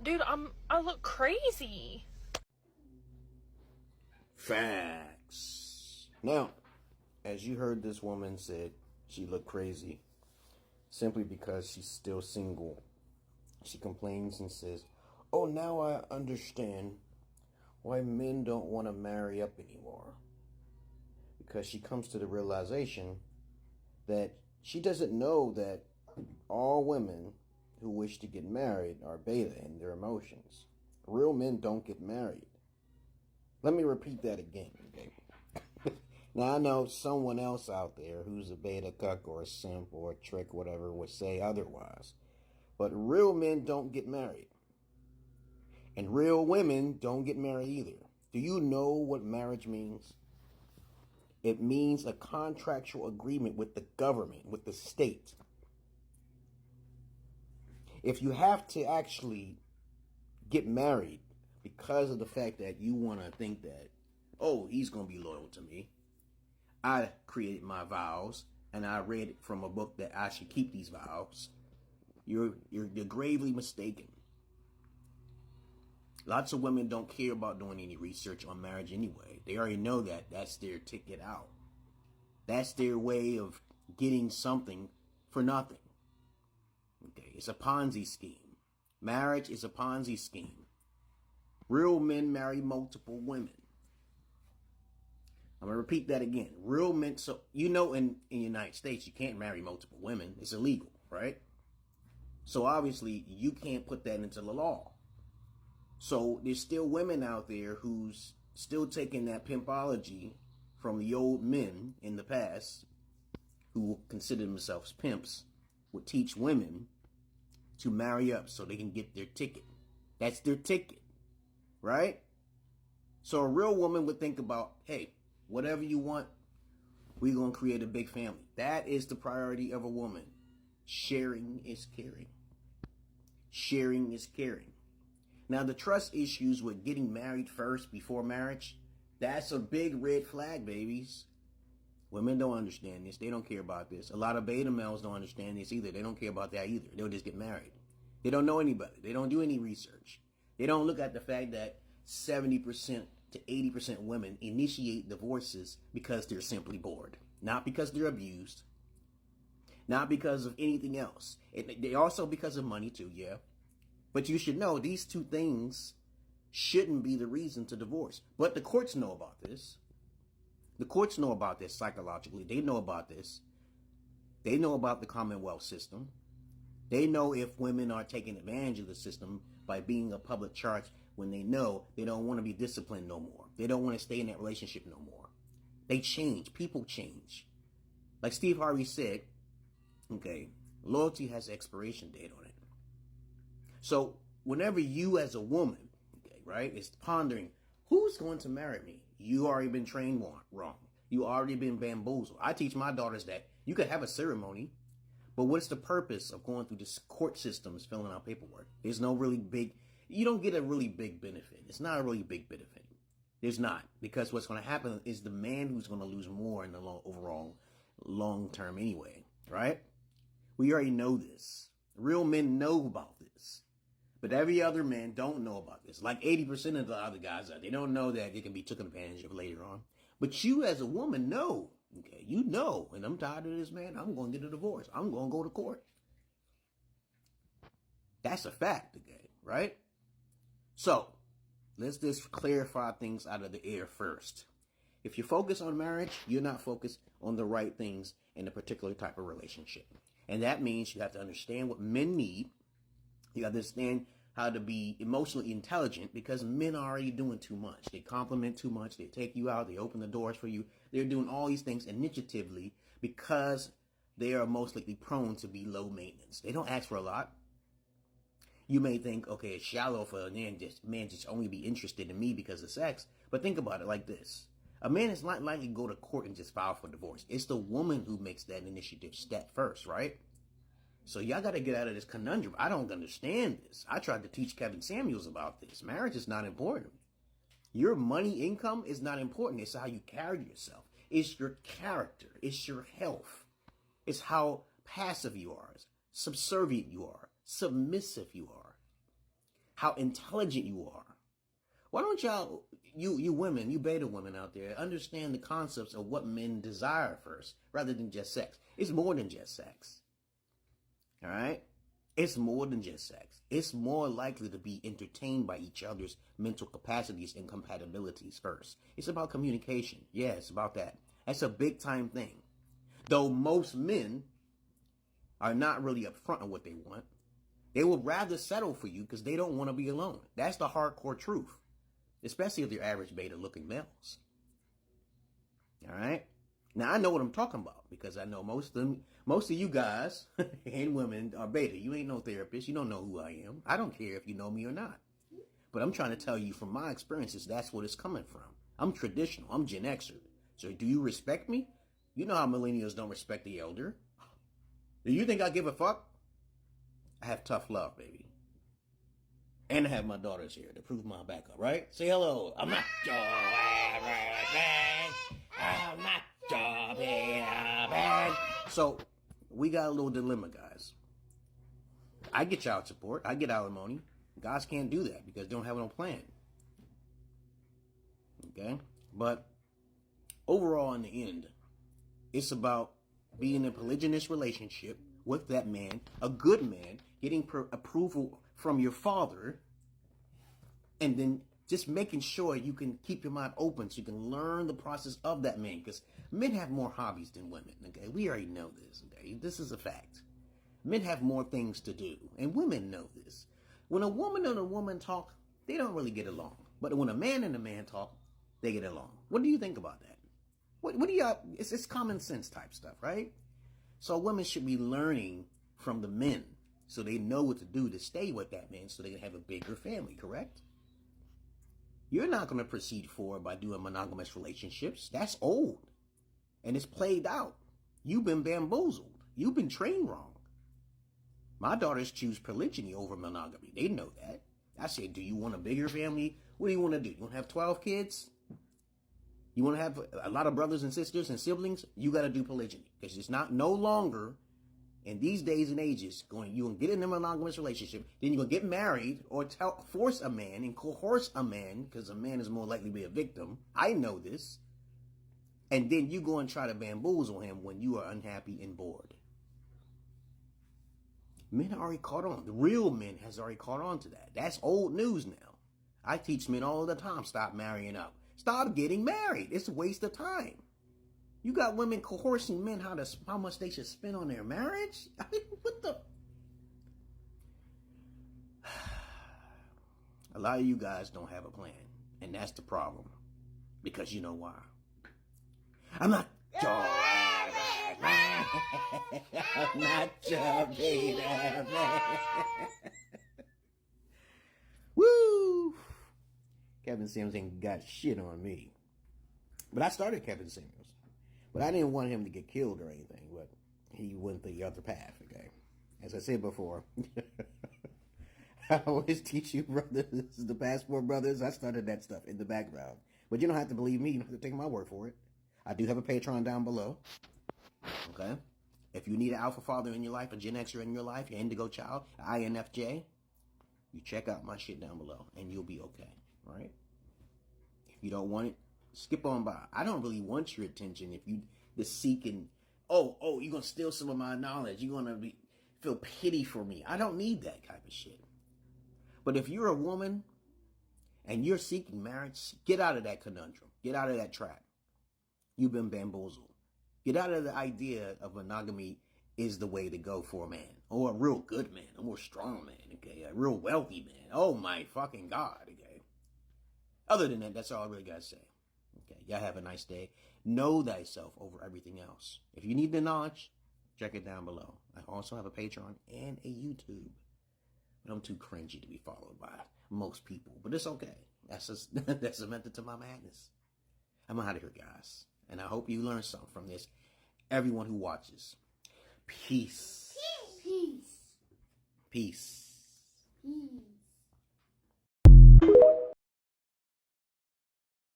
Dude, I look crazy. Facts. Now, as you heard, this woman said she looked crazy simply because she's still single. She complains and says, "Oh, now I understand why men don't want to marry up anymore." Because she comes to the realization that she doesn't know that all women who wish to get married are beta in their emotions. Real men don't get married. Let me repeat that again, okay? Now, I know someone else out there who's a beta cuck or a simp or a trick, whatever, would say otherwise. But real men don't get married. And real women don't get married either. Do you know what marriage means? It means a contractual agreement with the government, with the state. If you have to actually get married because of the fact that you want to think that, oh, he's going to be loyal to me. I created my vows, and I read from a book that I should keep these vows. You're gravely mistaken. Lots of women don't care about doing any research on marriage anyway. They already know that that's their ticket out. That's their way of getting something for nothing. Okay, it's a Ponzi scheme. Marriage is a Ponzi scheme. Real men marry multiple women. I'm going to repeat that again. Real men, so you know in the United States, you can't marry multiple women. It's illegal, right? So obviously, you can't put that into the law. So there's still women out there who's still taking that pimpology from the old men in the past who consider themselves pimps, would teach women to marry up so they can get their ticket. That's their ticket, right? So a real woman would think about, hey, whatever you want, we're going to create a big family. That is the priority of a woman. Sharing is caring. Sharing is caring. Now, the trust issues with getting married first before marriage, that's a big red flag, babies. Women don't understand this. They don't care about this. A lot of beta males don't understand this either. They don't care about that either. They'll just get married. They don't know anybody. They don't do any research. They don't look at the fact that 70% to 80% women initiate divorces because they're simply bored. Not because they're abused. Not because of anything else. They also because of money too, yeah. But you should know these two things shouldn't be the reason to divorce. But the courts know about this. The courts know about this psychologically. They know about this. They know about the Commonwealth system. They know if women are taking advantage of the system by being a public charge when they know they don't want to be disciplined no more. They don't want to stay in that relationship no more. They change. People change. Like Steve Harvey said, okay, loyalty has an expiration date on it. So whenever you as a woman, okay, right, is pondering, who's going to marry me? You already been trained wrong. You already been bamboozled. I teach my daughters that you could have a ceremony, but what's the purpose of going through this court systems, filling out paperwork? There's no really big, you don't get a really big benefit. It's not a really big benefit. There's not. Because what's going to happen is the man who's going to lose more in the overall long term anyway, right? We already know this. Real men know about this. But every other man don't know about this. Like 80% of the other guys out, they don't know that they can be taken advantage of later on. But you as a woman know. Okay, you know. And I'm tired of this, man. I'm going to get a divorce. I'm going to go to court. That's a fact, okay, right? So, let's just clarify things out of the air first. If you focus on marriage, you're not focused on the right things in a particular type of relationship. And that means you have to understand what men need. You understand how to be emotionally intelligent because men are already doing too much. They compliment too much. They take you out. They open the doors for you. They're doing all these things initiatively because they are most likely prone to be low maintenance. They don't ask for a lot. You may think, okay, it's shallow for a man just only be interested in me because of sex. But think about it like this. A man is not likely to go to court and just file for divorce. It's the woman who makes that initiative step first, right? So y'all got to get out of this conundrum. I don't understand this. I tried to teach Kevin Samuels about this. Marriage is not important. Your money income is not important. It's how you carry yourself. It's your character. It's your health. It's how passive you are, subservient you are, submissive you are. how intelligent you are. Why don't y'all, you women, you beta women out there, understand the concepts of what men desire first, rather than just sex? It's more than just sex. All right? It's more than just sex. It's more likely to be entertained by each other's mental capacities and compatibilities first. It's about communication. Yeah, it's about that. That's a big time thing. Though most men are not really upfront on what they want, they would rather settle for you because they don't want to be alone. That's the hardcore truth. Especially if they're average beta looking males. All right? Now, I know what I'm talking about because I know most of you guys and women are beta. You ain't no therapist. You don't know who I am. I don't care if you know me or not. But I'm trying to tell you from my experiences, that's what it's coming from. I'm traditional. I'm Gen Xer. So do you respect me? You know how millennials don't respect the elder. Do you think I give a fuck? I have tough love, baby. And I have my daughters here to prove my backup, right? Say hello. I'm not your average man. I'm not your beta man. So, we got a little dilemma, guys. I get child support. I get alimony. Guys can't do that because they don't have no plan. Okay? But, overall, in the end, it's about being in a polygynous relationship with that man, a good man, getting approval from your father, and then just making sure you can keep your mind open so you can learn the process of that man, because men have more hobbies than women. Okay, we already know this. Okay, this is a fact. Men have more things to do, and women know this. When a woman and a woman talk, they don't really get along. But when a man and a man talk, they get along. What do you think about that? What do y'all? It's common sense type stuff, right? So women should be learning from the men so they know what to do to stay with that man so they can have a bigger family, correct? You're not going to proceed forward by doing monogamous relationships. That's old. And it's played out. You've been bamboozled. You've been trained wrong. My daughters choose polygyny over monogamy. They know that. I said, do you want a bigger family? What do you want to do? You want to have 12 kids? You want to have a lot of brothers and sisters and siblings? You got to do polygyny. Because it's no longer, in these days and ages, you're going to get in a monogamous relationship, then you're going to get married or force a man and coerce a man, because a man is more likely to be a victim. I know this. And then you go and try to bamboozle him when you are unhappy and bored. Men are already caught on. The real men has already caught on to that. That's old news now. I teach men all the time, stop marrying up. Stop getting married. It's a waste of time. You got women coercing men how much they should spend on their marriage? I mean, what the? A lot of you guys don't have a plan. And that's the problem. Because you know why. I'm not your man. I'm not your beta man. Woo! Kevin Samuels ain't got shit on me. But I started Kevin Samuels. But I didn't want him to get killed or anything. But he went the other path, okay? As I said before, I always teach you brothers, the Passport Brothers. I started that stuff in the background. But you don't have to believe me. You don't have to take my word for it. I do have a Patreon down below. Okay? If you need an alpha father in your life, a Gen Xer in your life, your indigo child, INFJ, you check out my shit down below and you'll be okay. Right? If you don't want it, skip on by. I don't really want your attention if you just seeking, you're going to steal some of my knowledge. You're going to feel pity for me. I don't need that type of shit. But if you're a woman and you're seeking marriage, get out of that conundrum. Get out of that trap. You've been bamboozled. Get out of the idea of monogamy is the way to go for a man. Or a real good man. A more strong man. Okay? A real wealthy man. Oh my fucking God. Okay? Other than that, that's all I really got to say. Okay? Y'all have a nice day. Know thyself over everything else. If you need the knowledge, check it down below. I also have a Patreon and a YouTube. But I'm too cringy to be followed by most people. But it's okay. That's a method to my madness. I'm out of here, guys. And I hope you learn something from this. Everyone who watches. Peace. Peace. Peace. Peace.